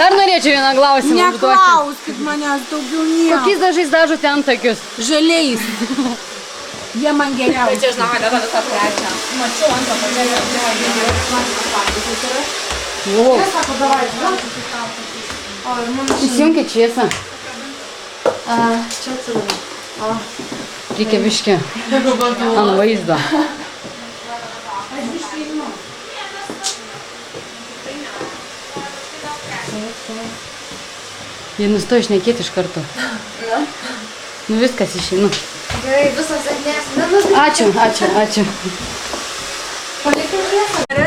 Dar norėčiau vieną klausimą užduoti. Neklauskit manęs daugiau nieko. Kokiais dažais dažote antakius? Žaliais. Jie man geriausia. Tai čia žinoma, dada visą trečią. Mačiau antą pačią. Įsijunkit šviesą. Čia atsirūna. Reikia biškį ant vaizdo. Jie nustojo šnekėti iš karto. Nu viskas išeinu. Gerai, visos sėkmės. Ačiū.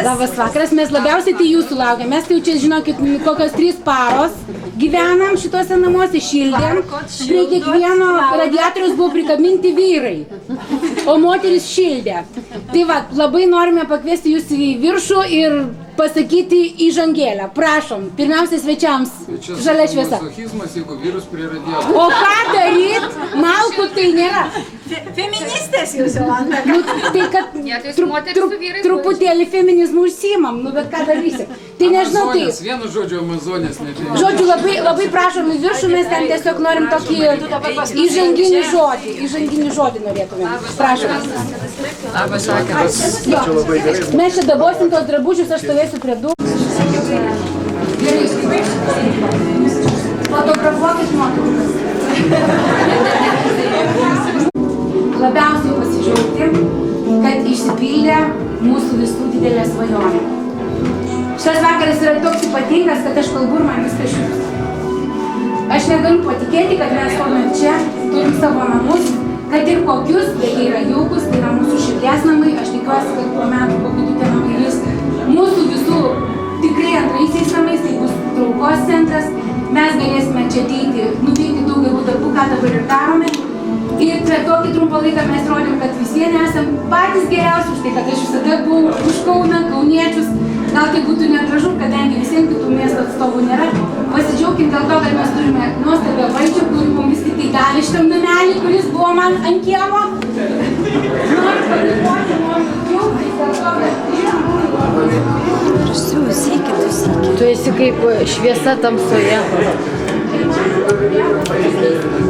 Labas vakaras, mes labiausiai tai jūsų laukiam. Mes tai jau čia, žinokit, kokios 3 paros gyvenam šituose namuose, šildėm. Prie kiekvieno radiatoriaus buvo prikabinti vyrai, o moteris šildė. Tai va, labai norime pakviesti jūs į viršų ir pasakyti įžangėlę. Prašom, pirmiausia svečiams, žalia šviesa. Masochizmas, jeigu vyrus prie radiatorių. O ką daryt? Malkų tai nėra. Feministės jūs jau ant. Nu, tai kad truputėlį feminizmų užsiimam, nu bet ką darysim. Tai nežinau, tai... Amazonės, vienu žodžiu Amazonės nežinau. Žodžiu, labai prašom į viršų, mes ten tiesiog norim tokį įžanginį žodį norėtumėm. Prašom. Labas vakaras. Mes čia dabosim tos drabužius, aš stovėsiu prie durų. Gerai, fotografuokit nuotraukas. Labiausiai pasidžiaugti, kad išsipildė mūsų visų didelė svajonė. Šitas vakaras yra toks ypatingas, kad aš kalbu ir man viskas šiuos. Aš negaliu patikėti, kad mes stovime čia, turim savo namus, kad ir kokius, bet jie yra jaukus, tai yra mūsų širdies namai. Aš tikiuosi, kad po metų kokių tie namai vis mūsų visų tikrai antraisiais namais, tai bus traukos centras. Mes galėsime čia ateiti, nuveikti daug gerų darbų, ką dabar ir darome. Ir per tokį trumpą laiką mes rodėm, kad visiems esam patys geriausi, už tai, kad aš visada buvau už Kauną, kauniečius. Gal tai būtų negražu, kadangi visiems kitų miesto atstovų nėra. Pasidžiaugim dėl to, kad mes turime nuostabią valdžią, kuri mums vis tik tai davė šitam namelį, kuris buvo man ant kiemo. Noriu padėkoti, noriu džiaugtis dėl to, kad Tu esi kaip šviesa tamsoje.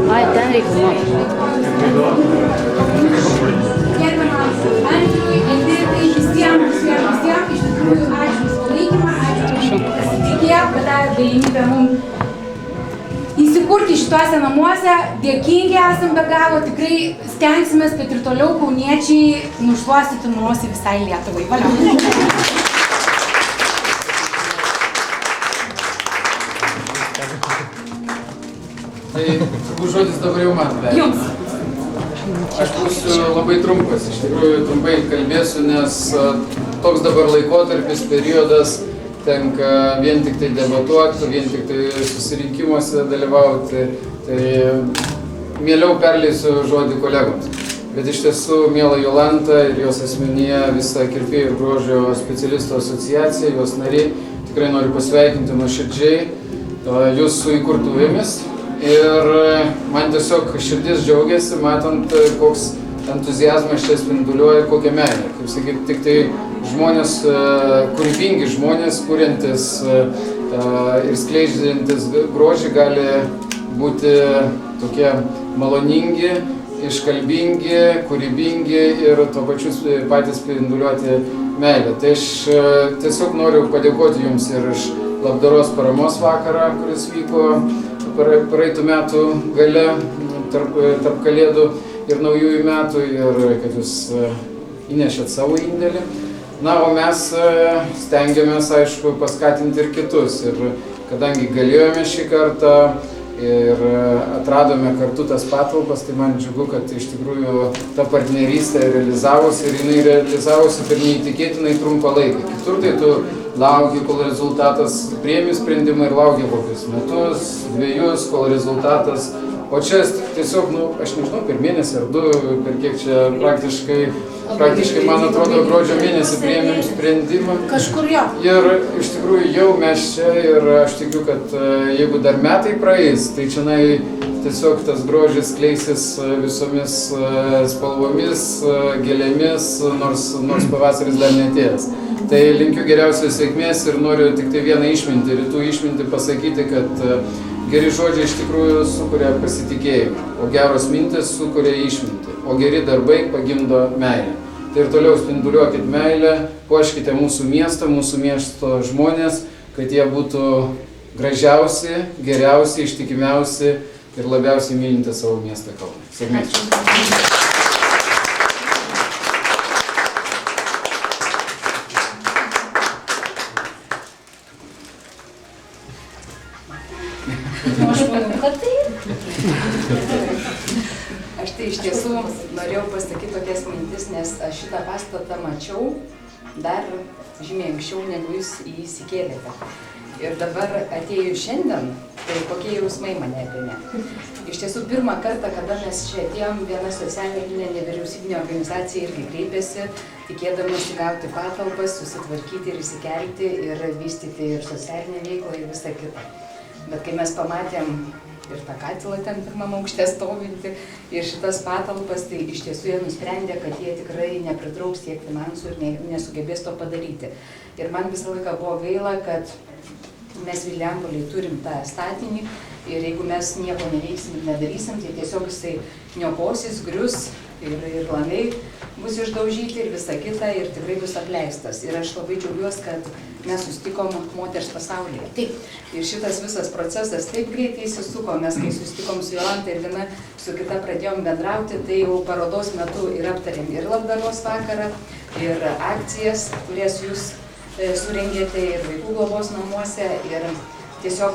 Ai, ten reikia nuotraukų. Gerbiamas Andriui, Editai, visiems, iš tikrųjų, ačiū už palaikymą, ačiū už pasitikėjimą, padarė galimybę mums įsikurti šituose namuose. Dėkingi esam be galo, tikrai stengsimės, kad ir toliau kauniečiai nušluostytų nosį visai Lietuvai. Valia. Tai turbūt žodis dabar jau man. Jums. Aš būsiu labai trumpas, iš tikrųjų trumpai kalbėsiu, nes toks dabar laikotarpis, periodas, tenka vien tik tai debatuoti, vien tik tai susirinkimuose dalyvauti, tai mieliau perleisiu žodį kolegoms. Bet iš tiesų, miela Jolanta ir jos asmenyje visa kirpėjų ir grožio specialistų asociacija, jos nariai, tikrai noriu pasveikinti nuoširdžiai jūs su įkurtuvėmis. Ir man tiesiog širdis džiaugiasi, matant, koks entuziazmas čia spinduliuoja ir kokia meilė. Kaip sakyti, tik tai žmonės, kūrybingi žmonės, kuriantis ir skleidžiantis grožį gali būti tokie maloningi, iškalbingi, kūrybingi ir tuo pačiu patys spinduliuoti meilę. Tai aš tiesiog noriu padėkoti jums ir iš labdaros paramos vakarą, kuris vyko praeitų metų gale, tarp Kalėdų ir Naujųjų metų, ir kad jūs įnešėt savo indėlį. Na, o mes stengiamės, aišku, paskatinti ir kitus. Ir kadangi galėjome šį kartą ir atradome kartu tas patalpas, tai man džiugu, kad iš tikrųjų ta partnerystė realizavosi ir jinai realizavosi per neįtikėtinai trumpą laiką. Kitur tai tu lauki, kol rezultatas priėmi sprendimą ir lauki kokius metus, 2, kol rezultatas. O čia tiesiog, aš nežinau, per mėnesį ar 2, per kiek čia praktiškai, man atrodo, gruodžio mėnesį priėmėm sprendimą. Kažkur jo. Ir iš tikrųjų jau mes čia ir aš tikiu, kad jeigu dar metai praeis, tai čia tiesiog tas grožis kleisis visomis spalvomis, gėlėmis, nors pavasaris dar neatėjęs. Tai linkiu geriausios sėkmės ir noriu tik tai vieną išmintį, rytų išmintį pasakyti, kad geri žodžiai iš tikrųjų sukuria pasitikėjimą, o geros mintis sukuria išmintį, o geri darbai pagimdo meilę. Tai ir toliau spinduliuokit meilę, puoškite mūsų miestą, mūsų miesto žmonės, kad jie būtų gražiausi, geriausi, ištikimiausi ir labiausiai mylinti savo miestą Kauną. Sėkmės. Aš manau, kad taip. Aš tai iš tiesų norėjau pasakyti tokias mintis, nes aš šitą pastatą mačiau dar žymiai anksčiau, negu jūs įsikėlėte. Ir dabar atėjus šiandien, tai kokie jausmai mane apėmė. Iš tiesų, pirmą kartą, kada mes čia atėjom, viena socialinė nevyriausybinė organizacija irgi kreipėsi, tikėdamasi gauti patalpas, susitvarkyti ir įsikelti ir vystyti ir socialinę veiklą ir visą kitą. Bet kai mes pamatėm ir tą katilą ten pirmam aukšte stovinti ir šitas patalpas, tai iš tiesų jie nusprendė, kad jie tikrai nepritrauks tiek finansų ir nesugebės to padaryti. Ir man visą laiką buvo gaila, kad mes Vilijampolėj turim tą statinį ir jeigu mes nieko neveiksim ir nedarysim, tai tiesiog jisai niokosis, grius ir langai bus išdaužyti ir visa kita ir tikrai bus apleistas. Ir aš labai džiaugiuosi, kad mes susitikom moters pasaulyje. Taip. Ir šitas visas procesas taip greitai įsisuko, mes kai susitikom su Jolanta ir viena su kita pradėjom bendrauti, tai jau parodos metu ir aptarėm ir labdaros vakarą, ir akcijas, kurias jūs surengėte ir vaikų globos namuose ir tiesiog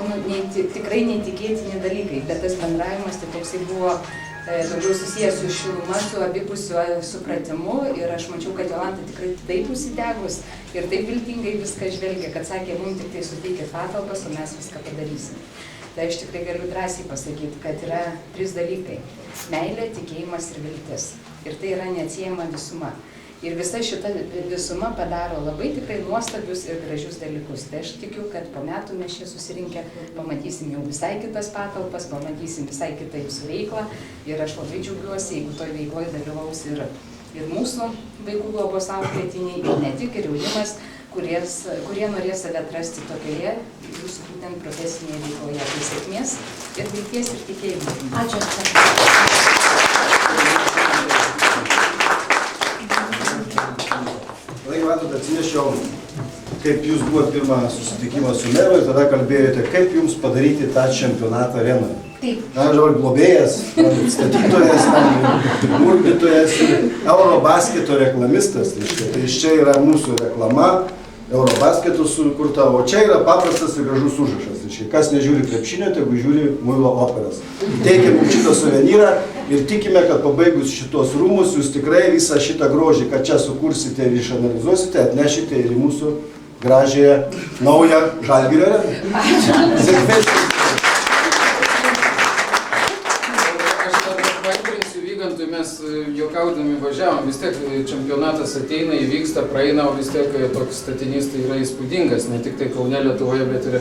tikrai neįtikėtini dalykai, bet tas bendravimas tai toksai buvo daugiau susijęs su šiluma, su abipusiu supratimu ir aš mačiau, kad Jolanta tikrai taip užsidegus ir taip viltingai viską žvelgia, kad sakė, mums tik tai suteikit patalpas, o mes viską padarysim. Tai aš tikrai galiu drąsiai pasakyti, kad yra 3 dalykai – meilė, tikėjimas ir viltis. Ir tai yra neatsiejama visuma. Ir visa šita visuma padaro labai tikrai nuostabius ir gražius dalykus. Tai aš tikiu, kad po metų mes čia susirinkę pamatysim jau visai kitas patalpas, pamatysim visai kitą jūsų veiklą. Ir aš labai džiaugiuosi, jeigu toj veikloje dalyvaus ir mūsų vaikų globos auklėtiniai, ir ne tik, ir jaunimas, kurie norės save atrasti tokioje jūsų būtent profesinėje veikloje. Tai sėkmės ir vilties ir tikėjimo. Ačiū. Matot, atsinešiau, kaip jūs buvo pirmą susitikimą su meru ir tada kalbėjote, kaip jums padaryti tą čempionatą arenoje. Taip. Na, žodžiu, globėjas, statytojas, murdytojas ir Eurobasketo reklamistas. Tai iš čia yra mūsų reklama, Eurobasketo sukurta, o čia yra paprastas ir gražus užrašas. Kas nežiūri krepšinio, tegu žiūri muilo operas. Teikiam šitą suvenyrą ir tikime, kad pabaigus šitos rūmus jūs tikrai visą šitą grožį, kad čia sukursite ir išanalizuosite, atnešite ir į mūsų gražiąją naują Žalgirio areną. Mes juokaudami važiavom, vis tiek čempionatas ateina, įvyksta, praeina, o vis tiek toks statinys tai yra įspūdingas, ne tik tai Kaune, Lietuvoje, bet ir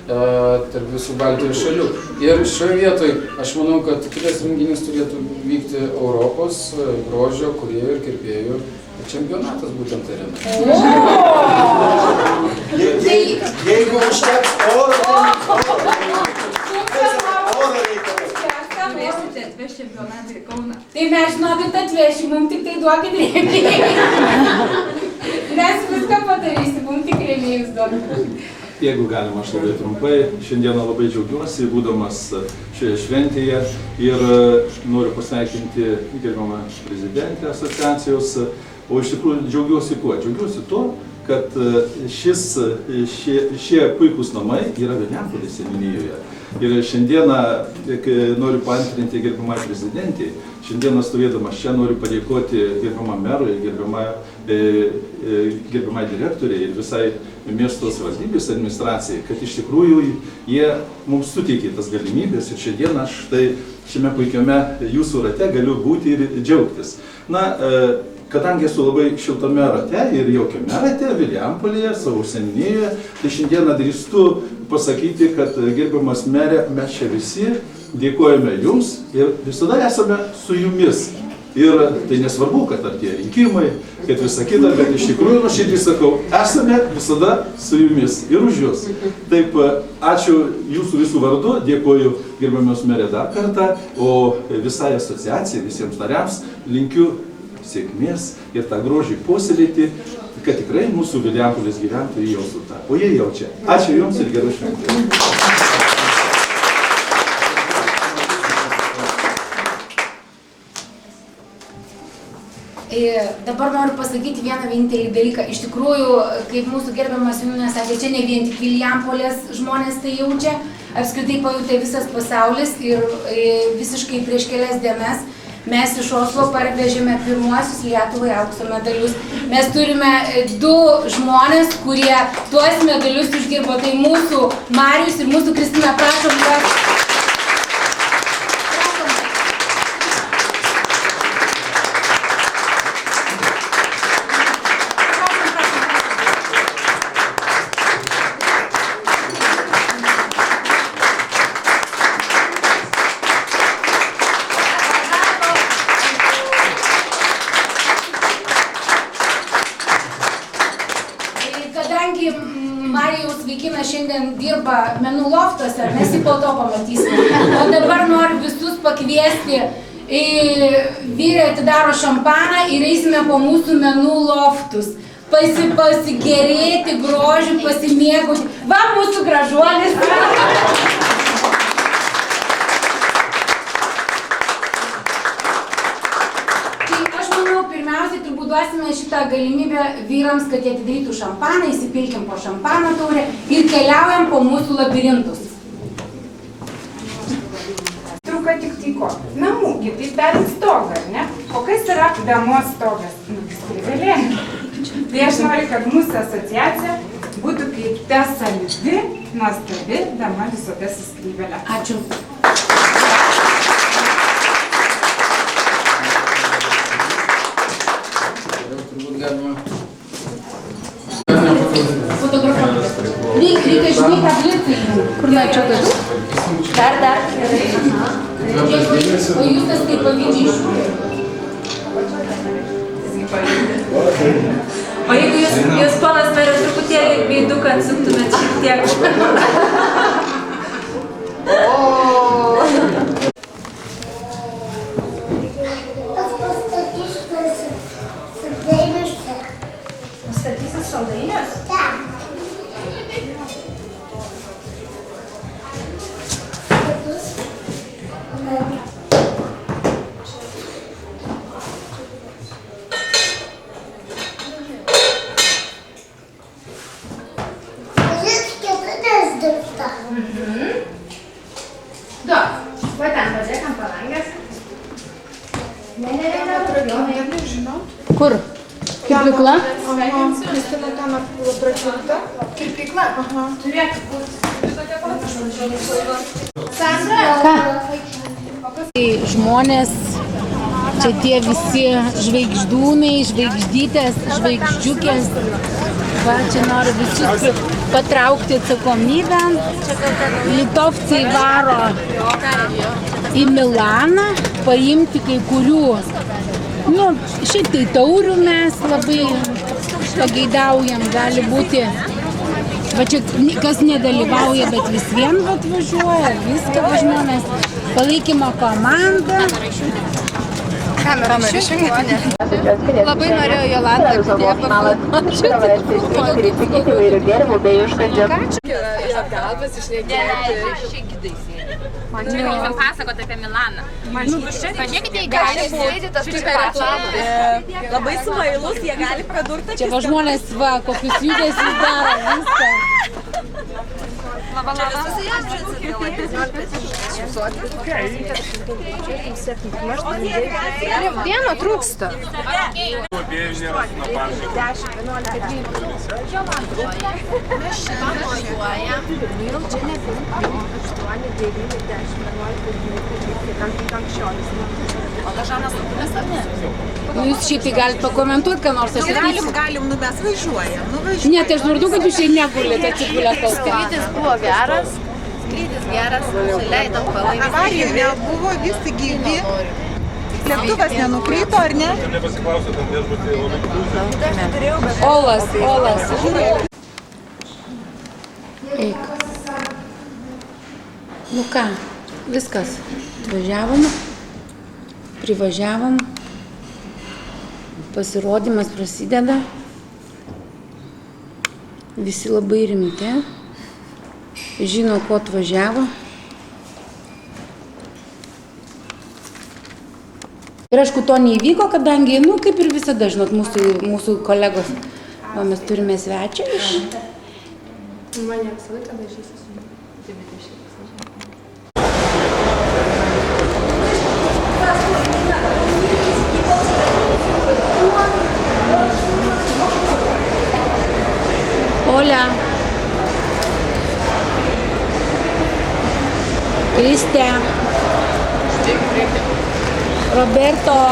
tarp visų Baltijos šalių. Ir šioje vietoje aš manau, kad kitas renginys turėtų vykti Europos grožio, kūrėjų ir kirpėjų čempionatas būtent arena. Jeigu užteks oro, Turėsite atvežti čempionatą į Kauną. Tai mes žinokit atvešim, mums tik tai duokit rėmėjus. Mes viską padarysim, mums tik rėmėjus duokit. Jeigu galima, aš labai trumpai. Šiandieną labai džiaugiuosi, būdamas šioje šventėje ir noriu pasveikinti gerbiamą prezidentę asociacijos. O iš tikrųjų džiaugiuosi kuo? Džiaugiuosi tuo, kad šie puikūs namai yra Vilijampolės seniūnijoje. Ir šiandieną noriu paantrinti gerbiamai prezidentį. Šiandieną stovėdamas čia noriu padėkoti gerbiamam merui, gerbiamai direktoriai ir visai miesto savivaldybės administracijai, kad iš tikrųjų jie mums suteikė tas galimybės ir šiandieną aš tai šiame puikiame jūsų rate galiu būti ir džiaugtis. Na, kadangi esu labai šiltame rate ir jaukiame rate, Vilijampolėje, savo seniūnijoje, tai šiandieną drįstu pasakyti, kad gerbiamas merė, mes čia visi dėkojame jums ir visada esame su jumis. Ir tai nesvarbu, kad artėja rinkimai, kad visa kita, bet iš tikrųjų nuoširdžiai sakau, esame visada su jumis ir už jūs. Taip, ačiū jūsų visų vardu, dėkoju gerbiamios merė dar kartą, o visai asociacijai, visiems nariams linkiu sėkmės ir tą grožį puoselėti, kad tikrai mūsų Vilijampolės gyventojai jaustų tą. O jie jaučia. Ačiū jums ir gerų švenčių. Dabar noriu pasakyti vieną vienintelį dalyką. Iš tikrųjų, kaip mūsų gerbiamas Seniūnas sakė, čia ne vien tik Vilijampolės žmonės tai jaučia, apskritai pajutė visas pasaulis ir visiškai prieš kelias dienas mes iš Oslo parvežėme pirmuosius Lietuvai aukso medalius. Mes turime 2 žmonės, kurie tuos medalius uždirbo, tai mūsų Marijus ir mūsų Kristina, prašom. Kadangi Marijaus vaikinas šiandien dirba menų loftuose, mes jį po to pamatysime. O dabar noriu visus pakviesti, vyrai atidaro šampaną ir eisime po mūsų menų loftus. Pasigerėti, grožiu, pasimėgauti. Va mūsų gražuolis. Pirmiausiai, turbūt duosime šitą galimybę vyrams, kad jie atidarytų šampaną, įsipilkim po šampaną taurę ir keliaujam po mūsų labirintus. Truka tik tyko. Namų, kitaip tariant stogą, ne? O kas yra damos stogas? Skrybėlė. Tai aš noriu, kad mūsų asociacija būtų kaip ta saldi, nuostabi dama visada su skrybėlė. Ačiū. Reikia žinai, ką blitai. Kur nečiukas? Dar. O jūs tas kaip pavyzdys. O jeigu jūs ponas merė truputėlį veiduką atsuktumėt šiek tiek. Statysis saldainius? Kur? Kirpykla? Kristina ten prašilta. Kirpykla? Turėtų būti. Ką? Žmonės, čia tie visi žvaigždūnai, žvaigždytės, žvaigždžiukės. Va, čia noriu visus patraukti atsakomybę. Litovcai varo į Milaną, paimti kai kurių. Nu, šiaip tai taurių mes labai pageidaujam, gali būti, va čia kas nedalyvauja, bet vis vien atvažiuoja, viską žmonės, palaikymo komanda. Labai norėjau Jolantą Galvas išnekėti. Žiūrėkime pasakoti apie Milaną. Pažiūrėkite, gali būti labai smailus, jie gali pradurti. Čia va žmonės, va, kokius judesius daro, viską. Vieno trūksta. Jūs šiaip tai galite pakomentuoti, ką nors aš sakysiu. Galim, nu mes važiuojam. Ne, tai aš noriu, kad jūs šiandien negulite, atsigulę tau. Skrydis buvo geras, nusileidom palaimės. Avarijų nebuvo, visi gyvi. Lėktuvas nenukrito, ar ne? Olas. Eik. Nu ką, viskas. Važiavom, privažiavom, pasirodymas prasideda. Visi labai rimti, žino, ko atvažiavo. Ir aišku, to neįvyko, kadangi, kaip ir visada, žinot, mūsų kolegos, mes turime svečią iš... Mane visą laiką dažysis. Hola. Cristian. Roberto.